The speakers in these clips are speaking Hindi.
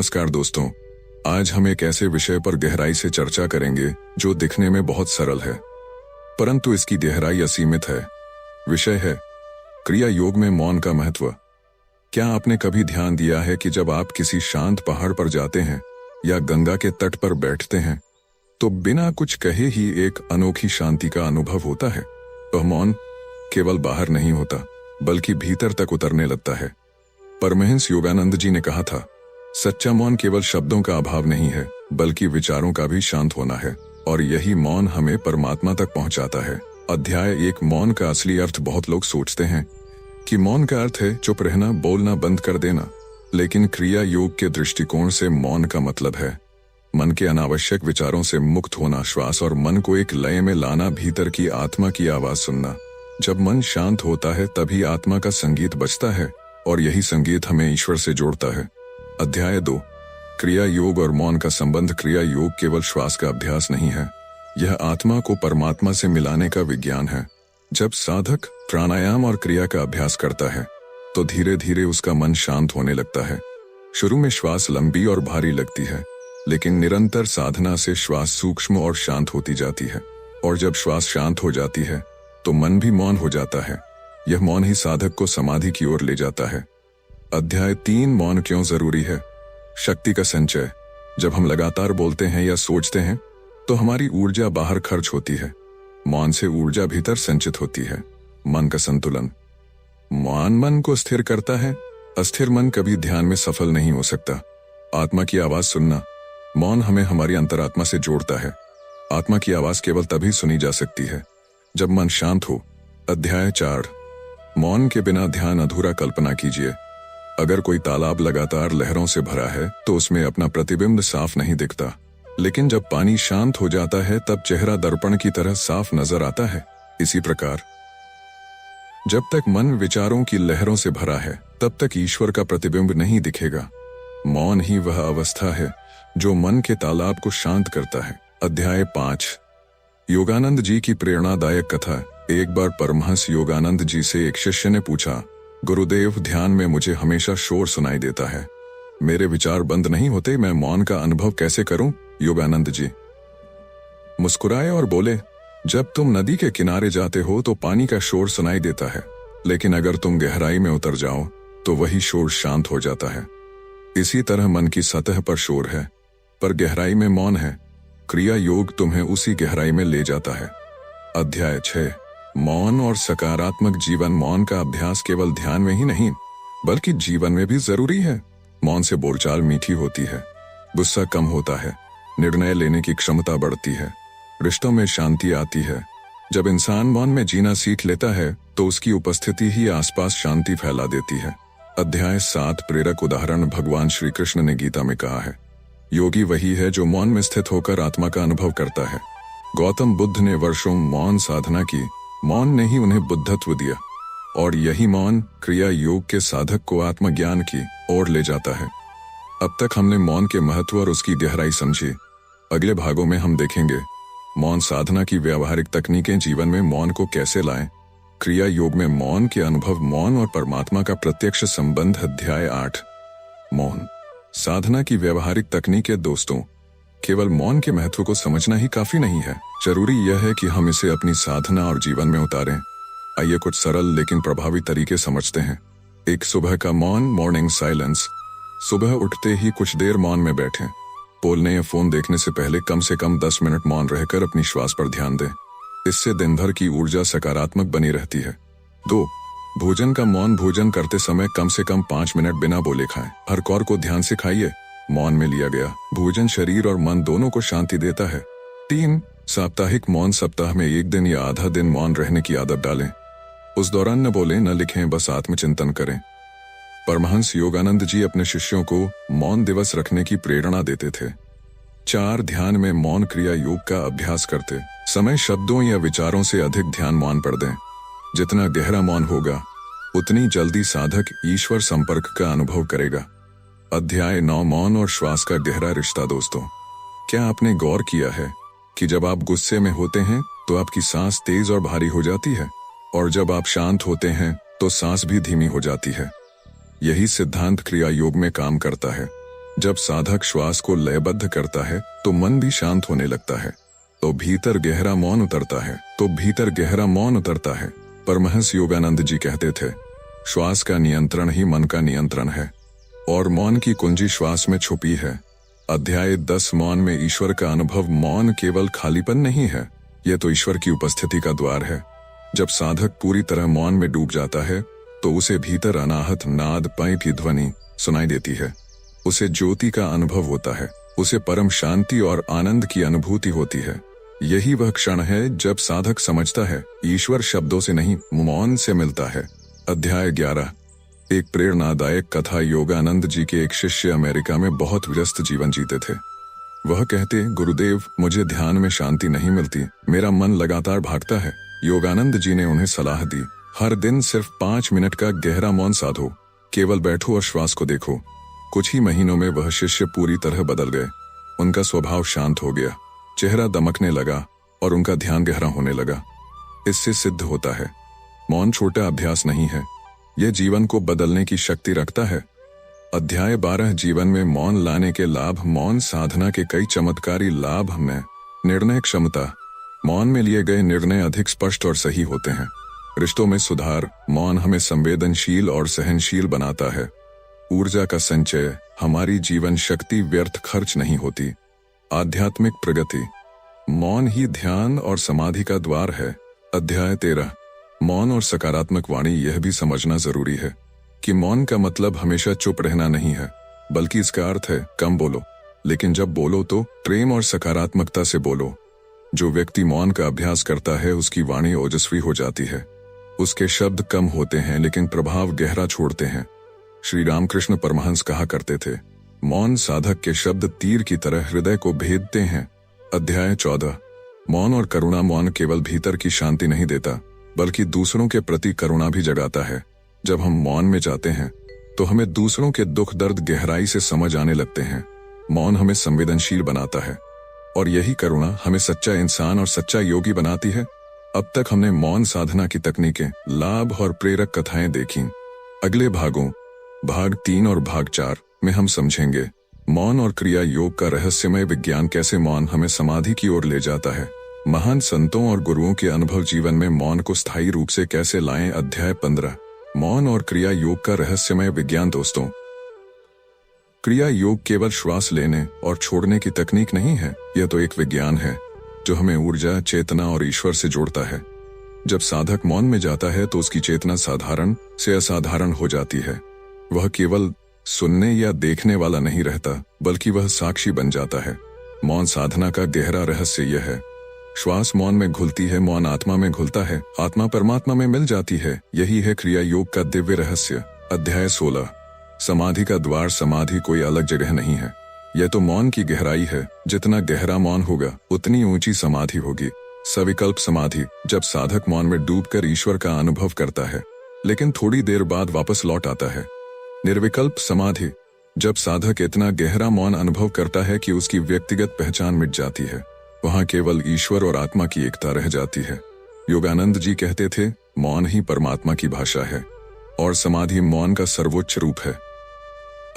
नमस्कार दोस्तों, आज हम एक ऐसे विषय पर गहराई से चर्चा करेंगे जो दिखने में बहुत सरल है, परंतु इसकी गहराई असीमित है। विषय है क्रिया योग में मौन का महत्व। क्या आपने कभी ध्यान दिया है कि जब आप किसी शांत पहाड़ पर जाते हैं या गंगा के तट पर बैठते हैं तो बिना कुछ कहे ही एक अनोखी शांति का अनुभव होता है। वह मौन केवल बाहर नहीं होता बल्कि भीतर तक उतरने लगता है। परमहंस योगानंद जी ने कहा था, सच्चा मौन केवल शब्दों का अभाव नहीं है बल्कि विचारों का भी शांत होना है, और यही मौन हमें परमात्मा तक पहुंचाता है। अध्याय 1 मौन का असली अर्थ। बहुत लोग सोचते हैं कि मौन का अर्थ है चुप रहना, बोलना बंद कर देना, लेकिन क्रिया योग के दृष्टिकोण से मौन का मतलब है मन के अनावश्यक विचारों से मुक्त होना, श्वास और मन को एक लय में लाना, भीतर की आत्मा की आवाज सुनना। जब मन शांत होता है तभी आत्मा का संगीत बजता है और यही संगीत हमें ईश्वर से जोड़ता है। अध्याय 2 क्रिया योग और मौन का संबंध। क्रिया योग केवल श्वास का अभ्यास नहीं है, यह आत्मा को परमात्मा से मिलाने का विज्ञान है। जब साधक प्राणायाम और क्रिया का अभ्यास करता है तो धीरे धीरे उसका मन शांत होने लगता है। शुरू में श्वास लंबी और भारी लगती है, लेकिन निरंतर साधना से श्वास सूक्ष्म और शांत होती जाती है, और जब श्वास शांत हो जाती है तो मन भी मौन हो जाता है। यह मौन ही साधक को समाधि की ओर ले जाता है। अध्याय 3 मौन क्यों जरूरी है। शक्ति का संचय। जब हम लगातार बोलते हैं या सोचते हैं तो हमारी ऊर्जा बाहर खर्च होती है। मौन से ऊर्जा भीतर संचित होती है। मन का संतुलन। मौन मन को स्थिर करता है। अस्थिर मन कभी ध्यान में सफल नहीं हो सकता। आत्मा की आवाज सुनना। मौन हमें हमारी अंतरात्मा से जोड़ता है। आत्मा की आवाज केवल तभी सुनी जा सकती है जब मन शांत हो। अध्याय 4 मौन के बिना ध्यान अधूरा। कल्पना कीजिए, अगर कोई तालाब लगातार लहरों से भरा है तो उसमें अपना प्रतिबिंब साफ नहीं दिखता, लेकिन जब पानी शांत हो जाता है तब चेहरा दर्पण की तरह साफ नजर आता है। इसी प्रकार जब तक मन विचारों की लहरों से भरा है तब तक ईश्वर का प्रतिबिंब नहीं दिखेगा। मौन ही वह अवस्था है जो मन के तालाब को शांत करता है। अध्याय 5 योगानंद जी की प्रेरणादायक कथा। एक बार परमहंस योगानंद जी से एक शिष्य ने पूछा, गुरुदेव, ध्यान में मुझे हमेशा शोर सुनाई देता है, मेरे विचार बंद नहीं होते, मैं मौन का अनुभव कैसे करूं? योगानंद जी मुस्कुराए और बोले, जब तुम नदी के किनारे जाते हो तो पानी का शोर सुनाई देता है, लेकिन अगर तुम गहराई में उतर जाओ तो वही शोर शांत हो जाता है। इसी तरह मन की सतह पर शोर है पर गहराई में मौन है। क्रिया योग तुम्हें उसी गहराई में ले जाता है। अध्याय 6 मौन और सकारात्मक जीवन। मौन का अभ्यास केवल ध्यान में ही नहीं बल्कि जीवन में भी जरूरी है। मौन से बोलचाल मीठी होती है, गुस्सा कम होता है, निर्णय लेने की क्षमता बढ़ती है, रिश्तों में शांति आती है। जब इंसान मौन में जीना सीख लेता है तो उसकी उपस्थिति ही आसपास शांति फैला देती है। अध्याय 7 प्रेरक उदाहरण। भगवान श्री कृष्ण ने गीता में कहा है, योगी वही है जो मौन में स्थित होकर आत्मा का अनुभव करता है। गौतम बुद्ध ने वर्षों मौन साधना की, मौन ने ही उन्हें बुद्धत्व दिया, और यही मौन क्रिया योग के साधक को आत्मज्ञान की ओर ले जाता है। अब तक हमने मौन के महत्व और उसकी गहराई समझी। अगले भागों में हम देखेंगे मौन साधना की व्यावहारिक तकनीकें, जीवन में मौन को कैसे लाएं, क्रिया योग में मौन के अनुभव, मौन और परमात्मा का प्रत्यक्ष संबंध। अध्याय 8 मौन साधना की व्यावहारिक तकनीकें। दोस्तों, केवल मौन के महत्व को समझना ही काफी नहीं है, जरूरी यह है कि हम इसे अपनी साधना और जीवन में उतारें। आइए कुछ सरल लेकिन प्रभावी तरीके समझते हैं। एक सुबह का मौन, मॉर्निंग साइलेंस। सुबह उठते ही कुछ देर मौन में बैठें। बोलने या फोन देखने से कम 10 मिनट मौन रहकर अपनी श्वास पर ध्यान दें। इससे दिन भर की ऊर्जा सकारात्मक बनी रहती है। 2 भोजन का मौन। भोजन करते समय कम से कम 5 मिनट बिना बोले खाएं। हर कौर को ध्यान से खाइए। मौन में लिया गया भोजन शरीर और मन दोनों को शांति देता है। 3 साप्ताहिक मौन। सप्ताह में 1 दिन या आधा दिन मौन रहने की आदत डालें। उस दौरान न बोलें, न लिखें, बस आत्मचिंतन करें। परमहंस योगानंद जी अपने शिष्यों को मौन दिवस रखने की प्रेरणा देते थे। 4 ध्यान में मौन। क्रिया योग का अभ्यास करते समय शब्दों या विचारों से अधिक ध्यान मौन पर दें। जितना गहरा मौन होगा उतनी जल्दी साधक ईश्वर संपर्क का अनुभव करेगा। अध्याय 9 मौन और श्वास का गहरा रिश्ता। दोस्तों, क्या आपने गौर किया है कि जब आप गुस्से में होते हैं तो आपकी सांस तेज और भारी हो जाती है, और जब आप शांत होते हैं तो सांस भी धीमी हो जाती है। यही सिद्धांत क्रिया योग में काम करता है। जब साधक श्वास को लयबद्ध करता है तो मन भी शांत होने लगता है, तो भीतर गहरा मौन उतरता है। परमहंस योगानंद जी कहते थे, श्वास का नियंत्रण ही मन का नियंत्रण है और मौन की कुंजी श्वास में छुपी है। अध्याय 10 मौन में ईश्वर का अनुभव। मौन केवल खालीपन नहीं है, यह तो ईश्वर की उपस्थिति का द्वार है। जब साधक पूरी तरह मौन में डूब जाता है तो उसे भीतर अनाहत नाद पय की ध्वनि सुनाई देती है, उसे ज्योति का अनुभव होता है, उसे परम शांति और आनंद की अनुभूति होती है। यही वह क्षण है जब साधक समझता है ईश्वर शब्दों से नहीं मौन से मिलता है। अध्याय 11। एक प्रेरणादायक कथा। योगानंद जी के एक शिष्य अमेरिका में बहुत व्यस्त जीवन जीते थे। वह कहते, गुरुदेव, मुझे ध्यान में शांति नहीं मिलती, मेरा मन लगातार भागता है। योगानंद जी ने उन्हें सलाह दी, हर दिन सिर्फ 5 मिनट का गहरा मौन साधो, केवल बैठो और श्वास को देखो। कुछ ही महीनों में वह शिष्य पूरी तरह बदल गए। उनका स्वभाव शांत हो गया, चेहरा दमकने लगा और उनका ध्यान गहरा होने लगा। इससे सिद्ध होता है मौन छोटा अभ्यास नहीं है, यह जीवन को बदलने की शक्ति रखता है। अध्याय 12। जीवन में मौन लाने के लाभ। मौन साधना के कई चमत्कारी लाभ में निर्णय क्षमता। मौन में लिए गए निर्णय अधिक स्पष्ट और सही होते हैं। रिश्तों में सुधार। मौन हमें संवेदनशील और सहनशील बनाता है। ऊर्जा का संचय। हमारी जीवन शक्ति व्यर्थ खर्च नहीं होती। आध्यात्मिक प्रगति। मौन ही ध्यान और समाधि का द्वार है। अध्याय 13। मौन और सकारात्मक वाणी। यह भी समझना जरूरी है कि मौन का मतलब हमेशा चुप रहना नहीं है, बल्कि इसका अर्थ है कम बोलो, लेकिन जब बोलो तो प्रेम और सकारात्मकता से बोलो। जो व्यक्ति मौन का अभ्यास करता है उसकी वाणी ओजस्वी हो जाती है। उसके शब्द कम होते हैं लेकिन प्रभाव गहरा छोड़ते हैं। श्री रामकृष्ण परमहंस कहा करते थे, मौन साधक के शब्द तीर की तरह हृदय को भेदते हैं। अध्याय 14। मौन और करुणा। मौन केवल भीतर की शांति नहीं देता, बल्कि दूसरों के प्रति करुणा भी जगाता है। जब हम मौन में जाते हैं तो हमें दूसरों के दुख दर्द गहराई से समझ आने लगते हैं। मौन हमें संवेदनशील बनाता है और यही करुणा हमें सच्चा इंसान और सच्चा योगी बनाती है। अब तक हमने मौन साधना की तकनीकें, लाभ और प्रेरक कथाएं देखी। अगले भागों, भाग 3 और भाग 4 में हम समझेंगे मौन और क्रिया योग का रहस्यमय विज्ञान, कैसे मौन हमें समाधि की ओर ले जाता है। महान संतों और गुरुओं के अनुभव जीवन में मौन को स्थायी रूप से कैसे लाएं। अध्याय 15। मौन और क्रिया योग का रहस्यमय विज्ञान। दोस्तों, क्रिया योग केवल श्वास लेने और छोड़ने की तकनीक नहीं है, यह तो एक विज्ञान है जो हमें ऊर्जा, चेतना और ईश्वर से जोड़ता है। जब साधक मौन में जाता है तो उसकी चेतना साधारण से असाधारण हो जाती है। वह केवल सुनने या देखने वाला नहीं रहता, बल्कि वह साक्षी बन जाता है। मौन साधना का गहरा रहस्य यह है, श्वास मौन में घुलती है, मौन आत्मा में घुलता है, आत्मा परमात्मा में मिल जाती है। यही है क्रिया योग का दिव्य रहस्य। अध्याय 16। समाधि का द्वार। समाधि कोई अलग जगह नहीं है, यह तो मौन की गहराई है। जितना गहरा मौन होगा उतनी ऊंची समाधि होगी। सविकल्प समाधि। जब साधक मौन में डूबकर ईश्वर का अनुभव करता है लेकिन थोड़ी देर बाद वापस लौट आता है। निर्विकल्प समाधि। जब साधक इतना गहरा मौन अनुभव करता है कि उसकी व्यक्तिगत पहचान मिट जाती है, वहां केवल ईश्वर और आत्मा की एकता रह जाती है। योगानंद जी कहते थे, मौन ही परमात्मा की भाषा है और समाधि मौन का सर्वोच्च रूप है।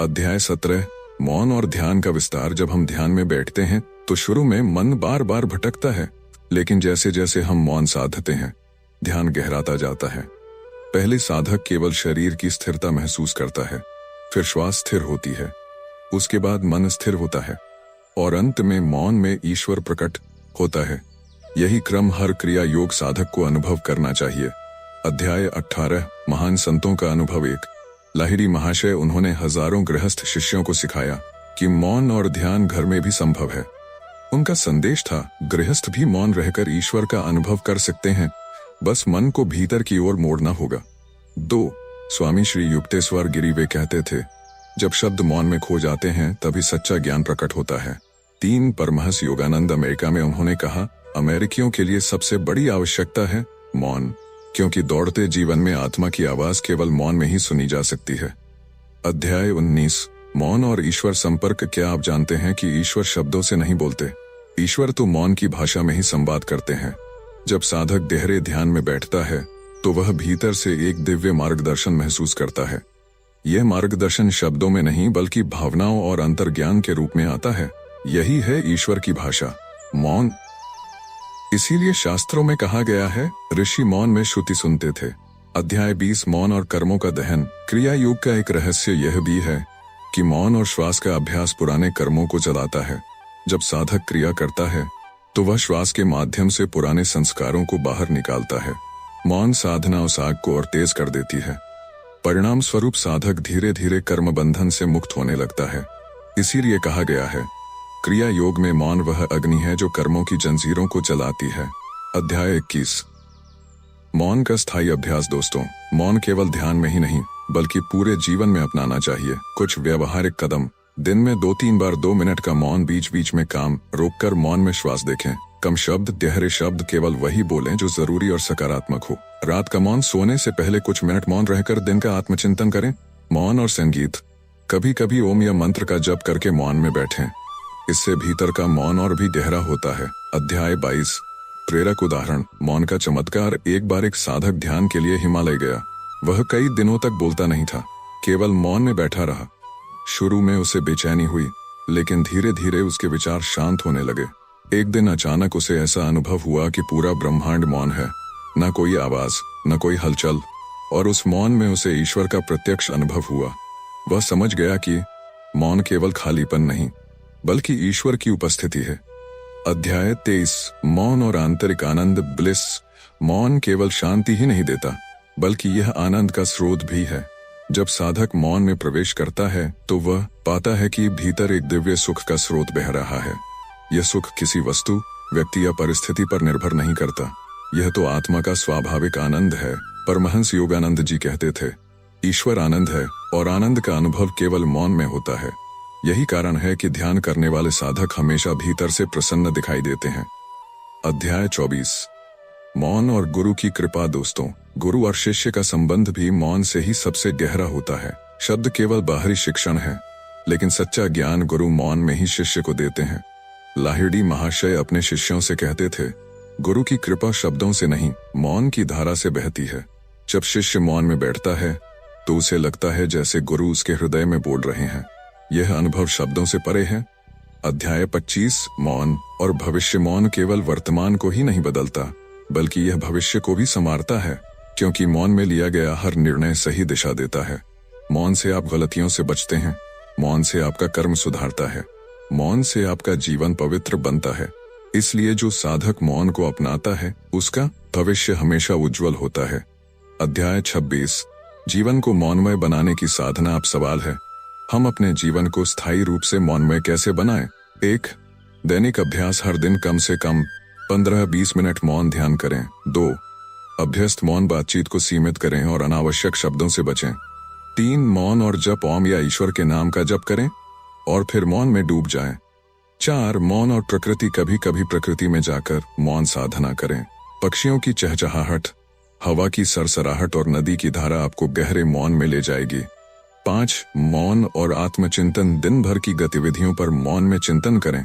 अध्याय 17। मौन और ध्यान का विस्तार। जब हम ध्यान में बैठते हैं तो शुरू में मन बार बार भटकता है, लेकिन जैसे जैसे हम मौन साधते हैं ध्यान गहराता जाता है। पहले साधक केवल शरीर की स्थिरता महसूस करता है, फिर श्वास स्थिर होती है, उसके बाद मन स्थिर होता है और अंत में मौन में ईश्वर प्रकट होता है। यही क्रम हर क्रिया योग साधक को अनुभव करना चाहिए। अध्याय 18। महान संतों का अनुभव। एक लाहिड़ी महाशय, उन्होंने हजारों गृहस्थ शिष्यों को सिखाया कि मौन और ध्यान घर में भी संभव है। उनका संदेश था, गृहस्थ भी मौन रहकर ईश्वर का अनुभव कर सकते हैं, बस मन को भीतर की ओर मोड़ना होगा। 2 स्वामी श्री युक्तेश्वर गिरि वे कहते थे, जब शब्द मौन में खो जाते हैं तभी सच्चा ज्ञान प्रकट होता है। 3 परमहंस योगानंद अमेरिका में, उन्होंने कहा, अमेरिकियों के लिए सबसे बड़ी आवश्यकता है मौन, क्योंकि दौड़ते जीवन में आत्मा की आवाज केवल मौन में ही सुनी जा सकती है। अध्याय 19। मौन और ईश्वर संपर्क। क्या आप जानते हैं कि ईश्वर शब्दों से नहीं बोलते, ईश्वर तो मौन की भाषा में ही संवाद करते हैं। जब साधक गहरे ध्यान में बैठता है तो वह भीतर से एक दिव्य मार्गदर्शन महसूस करता है। यह मार्गदर्शन शब्दों में नहीं बल्कि भावनाओं और अंतर्ज्ञान के रूप में आता है। यही है ईश्वर की भाषा, मौन। इसीलिए शास्त्रों में कहा गया है, ऋषि मौन में श्रुति सुनते थे। अध्याय 20 मौन और कर्मों का दहन। क्रिया योग का एक रहस्य यह भी है कि मौन और श्वास का अभ्यास पुराने कर्मों को जलाता है। जब साधक क्रिया करता है तो वह श्वास के माध्यम से पुराने संस्कारों को बाहर निकालता है। मौन साधना उस आग को और तेज कर देती है। परिणाम स्वरूप साधक धीरे धीरे कर्म बंधन से मुक्त होने लगता है। इसीलिए कहा गया है, क्रिया योग में मौन वह अग्नि है जो कर्मों की जंजीरों को जलाती है। अध्याय 21 मौन का स्थायी अभ्यास। दोस्तों, मौन केवल ध्यान में ही नहीं बल्कि पूरे जीवन में अपनाना चाहिए। कुछ व्यवहारिक कदम। दिन में 2-3 बार 2 मिनट का मौन, बीच बीच में काम रोककर मौन में श्वास देखें। कम शब्द, गहरे शब्द, केवल वही बोलें जो जरूरी और सकारात्मक हो। रात का मौन, सोने से पहले कुछ मिनट मौन रहकर दिन का आत्मचिंतन करें। मौन और संगीत। कभी कभी ओम या मंत्र का जप करके मौन में बैठें। इससे भीतर का मौन और भी गहरा होता है। अध्याय 22 प्रेरक उदाहरण। मौन का चमत्कार। एक बार एक साधक ध्यान के लिए हिमालय गया। वह कई दिनों तक बोलता नहीं था, केवल मौन में बैठा रहा। शुरू में उसे बेचैनी हुई, लेकिन धीरे धीरे उसके विचार शांत होने लगे। एक दिन अचानक उसे ऐसा अनुभव हुआ कि पूरा ब्रह्मांड मौन है, न कोई आवाज, न कोई हलचल, और उस मौन में उसे ईश्वर का प्रत्यक्ष अनुभव हुआ। वह समझ गया कि मौन केवल खालीपन नहीं बल्कि ईश्वर की उपस्थिति है। अध्याय 23 मौन और आंतरिक आनंद, ब्लिस। मौन केवल शांति ही नहीं देता बल्कि यह आनंद का स्रोत भी है। जब साधक मौन में प्रवेश करता है तो वह पाता है कि भीतर एक दिव्य सुख का स्रोत बह रहा है। यह सुख किसी वस्तु, व्यक्ति या परिस्थिति पर निर्भर नहीं करता। यह तो आत्मा का स्वाभाविक आनंद है। परमहंस योगानंद जी कहते थे, ईश्वर आनंद है और आनंद का अनुभव केवल मौन में होता है। यही कारण है कि ध्यान करने वाले साधक हमेशा भीतर से प्रसन्न दिखाई देते हैं। अध्याय 24 मौन और गुरु की कृपा। दोस्तों, गुरु और शिष्य का संबंध भी मौन से ही सबसे गहरा होता है। शब्द केवल बाहरी शिक्षण है, लेकिन सच्चा ज्ञान गुरु मौन में ही शिष्य को देते हैं। लाहिड़ी महाशय अपने शिष्यों से कहते थे, गुरु की कृपा शब्दों से नहीं, मौन की धारा से बहती है। जब शिष्य मौन में बैठता है तो उसे लगता है जैसे गुरु उसके हृदय में बोल रहे हैं। यह अनुभव शब्दों से परे है। अध्याय 25 मौन और भविष्य। मौन केवल वर्तमान को ही नहीं बदलता बल्कि यह भविष्य को भी संवारता है, क्योंकि मौन में लिया गया हर निर्णय सही दिशा देता है। मौन से आप गलतियों से बचते हैं। मौन से आपका कर्म सुधारता है। मौन से आपका जीवन पवित्र बनता है। इसलिए जो साधक मौन को अपनाता है उसका भविष्य हमेशा उज्जवल होता है। अध्याय 26 जीवन को मौनमय बनाने की साधना। अब सवाल है, हम अपने जीवन को स्थायी रूप से मौनमय कैसे बनाएं? 1 दैनिक अभ्यास। हर दिन कम से कम 15-20 मिनट मौन ध्यान करें। 2 अभ्यस्त मौन बातचीत को सीमित करें और अनावश्यक शब्दों से बचें। 3 मौन और जप, ओम या ईश्वर के नाम का जप करें और फिर मौन में डूब जाएं। 4 मौन और प्रकृति। कभी कभी प्रकृति में जाकर मौन साधना करें। पक्षियों की चहचहाहट, हवा की सरसराहट और नदी की धारा आपको गहरे मौन में ले जाएगी। 5 मौन और आत्मचिंतन। दिन भर की गतिविधियों पर मौन में चिंतन करें,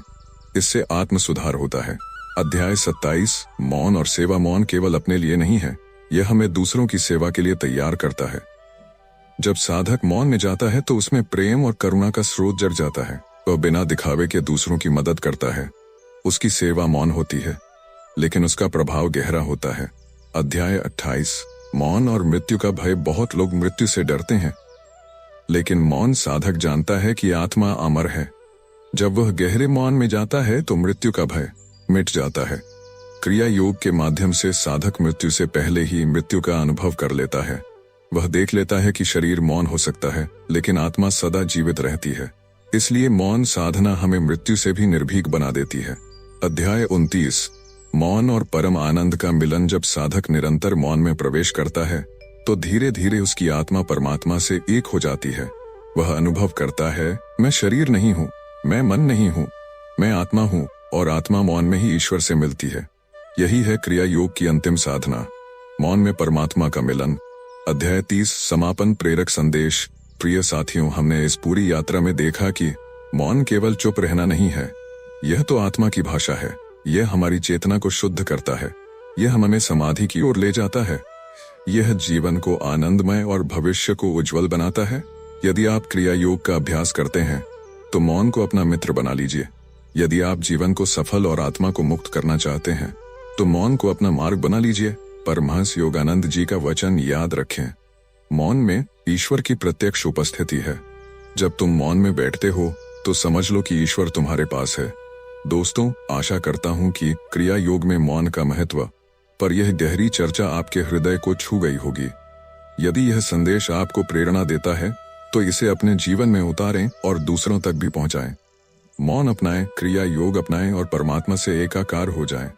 इससे आत्म सुधार होता है। अध्याय 27 मौन और सेवा। मौन केवल अपने लिए नहीं है, यह हमें दूसरों की सेवा के लिए तैयार करता है। जब साधक मौन में जाता है तो उसमें प्रेम और करुणा का स्रोत जग जाता है। वह बिना दिखावे के दूसरों की मदद करता है। उसकी सेवा मौन होती है, लेकिन उसका प्रभाव गहरा होता है। अध्याय 28 मौन और मृत्यु का भय। बहुत लोग मृत्यु से डरते हैं, लेकिन मौन साधक जानता है कि आत्मा अमर है। जब वह गहरे मौन में जाता है तो मृत्यु का भय मिट जाता है। क्रिया योग के माध्यम से साधक मृत्यु से पहले ही मृत्यु का अनुभव कर लेता है। वह देख लेता है कि शरीर मौन हो सकता है, लेकिन आत्मा सदा जीवित रहती है। इसलिए मौन साधना हमें मृत्यु से भी निर्भीक बना देती है। अध्याय 29 मौन और परम आनंद का मिलन। जब साधक निरंतर मौन में प्रवेश करता है तो धीरे धीरे उसकी आत्मा परमात्मा से एक हो जाती है। वह अनुभव करता है, मैं शरीर नहीं हूँ, मैं मन नहीं हूँ, मैं आत्मा हूँ, और आत्मा मौन में ही ईश्वर से मिलती है। यही है क्रिया योग की अंतिम साधना, मौन में परमात्मा का मिलन। अध्याय 30 समापन। प्रेरक संदेश। प्रिय साथियों, हमने इस पूरी यात्रा में देखा कि मौन केवल चुप रहना नहीं है, यह तो आत्मा की भाषा है। यह हमारी चेतना को शुद्ध करता है। यह हमें समाधि की ओर ले जाता है। यह जीवन को आनंदमय और भविष्य को उज्जवल बनाता है। यदि आप क्रिया योग का अभ्यास करते हैं तो मौन को अपना मित्र बना लीजिए। यदि आप जीवन को सफल और आत्मा को मुक्त करना चाहते हैं तो मौन को अपना मार्ग बना लीजिए। परमहंस योगानंद जी का वचन याद रखें, मौन में ईश्वर की प्रत्यक्ष उपस्थिति है। जब तुम मौन में बैठते हो तो समझ लो कि ईश्वर तुम्हारे पास है। दोस्तों, आशा करता हूं कि क्रिया योग में मौन का महत्व पर यह गहरी चर्चा आपके हृदय को छू गई होगी। यदि यह संदेश आपको प्रेरणा देता है तो इसे अपने जीवन में उतारें और दूसरों तक भी पहुंचाएं। मौन अपनाएं, क्रिया योग अपनाएं और परमात्मा से एकाकार हो जाएं।